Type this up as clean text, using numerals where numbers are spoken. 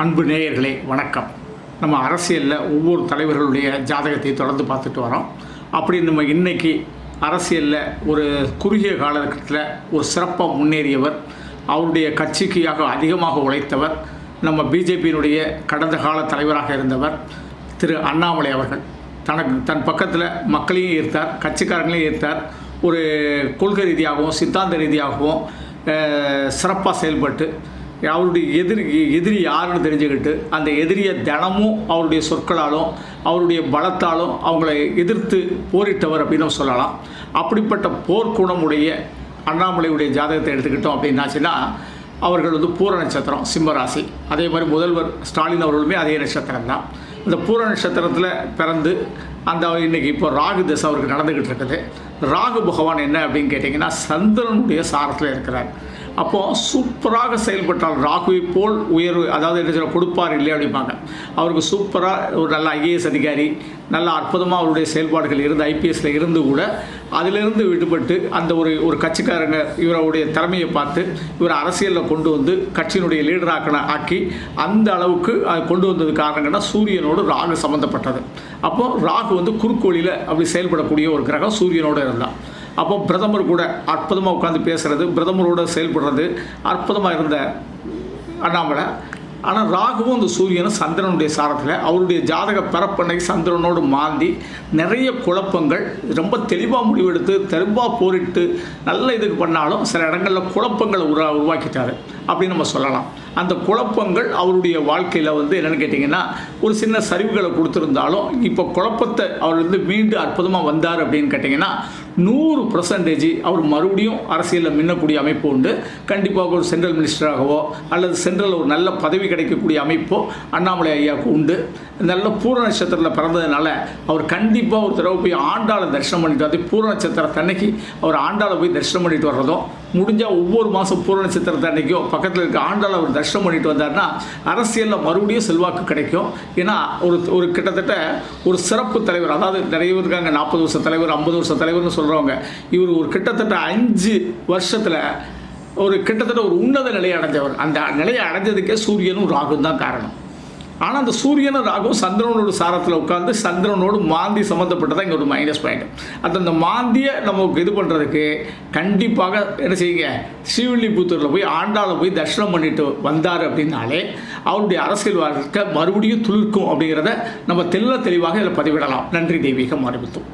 அன்பு நேயர்களே வணக்கம். நம்ம அரசியலில் ஒவ்வொரு தலைவர்களுடைய ஜாதகத்தை தொடர்ந்து பார்த்துட்டு வரோம். அப்படி நம்ம இன்றைக்கி அரசியலில் ஒரு குறுகிய காலகட்டத்தில் ஒரு சிறப்பாக முன்னேறியவர், அவருடைய கட்சிக்காக அதிகமாக உழைத்தவர், நம்ம பிஜேபியினுடைய கடந்த கால தலைவராக இருந்தவர் திரு அண்ணாமலை அவர்கள் தன் பக்கத்தில் மக்களையும் ஈர்த்தார், கட்சிக்காரங்களையும் ஈர்த்தார். ஒரு கொள்கை ரீதியாகவும் சித்தாந்த ரீதியாகவும் சிறப்பாக செயல்பட்டு அவருடைய எதிரி யாருன்னு தெரிஞ்சுக்கிட்டு அந்த எதிரியை தினமும் அவருடைய சொற்களாலும் அவருடைய பலத்தாலும் அவங்களை எதிர்த்து போரிட்டவர் அப்படின்னு சொல்லலாம். அப்படிப்பட்ட போர்க்குணமுடைய அண்ணாமலையுடைய ஜாதகத்தை எடுத்துக்கிட்டோம் அப்படின்னாச்சுன்னா, அவர்கள் பூர நட்சத்திரம், சிம்மராசி. அதே மாதிரி முதல்வர் ஸ்டாலின் அவர்களுமே அதே நட்சத்திரம் தான். இந்த பூர நட்சத்திரத்தில் பிறந்து இன்றைக்கி இப்போ ராகு தசை அவருக்கு நடந்துக்கிட்டு இருக்குது. ராகு பகவான் என்ன அப்படின்னு கேட்டிங்கன்னா, சந்திரனுடைய சாரத்தில் இருக்கிறார். அப்போது சூப்பராக செயல்பட்டால் ராகுவை போல் உயர்வு, அதாவது என்ன சொல்ல கொடுப்பார் இல்லை அப்படிம்பாங்க. அவருக்கு சூப்பராக ஒரு நல்ல ஐஏஎஸ் அதிகாரி, நல்ல அற்புதமாக அவருடைய செயல்பாடுகள் இருந்து ஐபிஎஸ்சில் இருந்து கூட அதிலிருந்து விடுபட்டு அந்த ஒரு கட்சிக்காரங்க இவருடைய திறமையை பார்த்து இவர் அரசியலில் கொண்டு வந்து கட்சியினுடைய லீடராக ஆக்கி அந்த அளவுக்கு கொண்டு வந்தது காரணங்கன்னா சூரியனோடு ராகு சம்மந்தப்பட்டது. அப்போது ராகு குறுக்கு வழியில் அப்படி செயல்படக்கூடிய ஒரு கிரகம் சூரியனோடு இருந்தால், அப்போ பிரதமர் கூட அற்புதமாக உட்காந்து பேசுகிறது, பிரதமரோடு செயல்படுறது அற்புதமாக இருந்த அண்ணாமலை. ஆனால் ராகுவும் அந்த சூரியனும் சந்திரனுடைய சாரத்தில் அவருடைய ஜாதக பிறப்பண்ணை சந்திரனோடு மாந்தி நிறைய குழப்பங்கள், ரொம்ப தெளிவாக முடிவெடுத்து தெளிவாக போரிட்டு நல்ல இதுக்கு பண்ணாலும் சில இடங்களில் குழப்பங்களை உருவாக்கிட்டார் அப்படின்னு நம்ம சொல்லலாம். அந்த குழப்பங்கள் அவருடைய வாழ்க்கையில் என்னென்னு கேட்டிங்கன்னா ஒரு சின்ன சரிவுகளை கொடுத்துருந்தாலும் இப்போ குழப்பத்தை அவர் மீண்டு அற்புதமாக வந்தார் அப்படின்னு கேட்டிங்கன்னா 100% அவர் மறுபடியும் அரசியலில் மின்னக்கூடிய அமைப்பு உண்டு. கண்டிப்பாக ஒரு சென்ட்ரல் மினிஸ்டராகவோ அல்லது சென்ட்ரல் ஒரு நல்ல பதவி கிடைக்கக்கூடிய அமைப்போ அண்ணாமலை ஐயாவுக்கு உண்டு. நல்ல பூர நட்சத்திரத்தில் பிறந்ததுனால அவர் கண்டிப்பாக ஒரு தடவை போய் ஆண்டாளை தரிசனம் பண்ணிட்டு வந்து பூர நட்சத்திரத்தன்னைக்கு அவர் ஆண்டாளை போய் தரிசனம் பண்ணிட்டு வர்றதும், முடிஞ்சால் ஒவ்வொரு மாதம் பூர நட்சத்திரத்தை அன்றைக்கோ பக்கத்தில் இருக்க ஆண்டாளை அவர் தரிசனம் பண்ணிட்டு வந்தார்னா அரசியலில் மறுபடியும் செல்வாக்கு கிடைக்கும். ஏன்னா ஒரு கிட்டத்தட்ட ஒரு சிறப்பு தலைவர், அதாவது நிறைய இருக்காங்க 40 வருஷ தலைவர் 50 வருஷ தலைவர்னு சொல்கிறவங்க. இவர் ஒரு கிட்டத்தட்ட 5 வருஷத்தில் கிட்டத்தட்ட ஒரு உன்னத நிலையை அடைஞ்சவர். அந்த நிலையை அடைஞ்சதுக்கே சூரியனும் ராகுவும் தான் காரணம். ஆனால் அந்த சூரியனும் ராகுவும் சந்திரனோட சாரத்தில் உட்காந்து சந்திரனோடு மாந்தி சம்மந்தப்பட்டதான் இங்கே ஒரு மைனஸ் பாயிண்ட். அந்த மாந்தியை நமக்கு இது பண்ணுறதுக்கு கண்டிப்பாக என்ன செய்யுங்க, ஸ்ரீவில்லிபுத்தூரில் போய் ஆண்டாளை போய் தரிசனம் பண்ணிட்டு வந்தார் அப்படின்னாலே அவருடைய அரசியல் வாழ்க்கை மறுபடியும் துளிர்க்கும் அப்படிங்கிறத நம்ம தெளிவாக இதில் பதிவிடலாம். நன்றி. தெய்வீகம் ஆரம்பித்தோம்.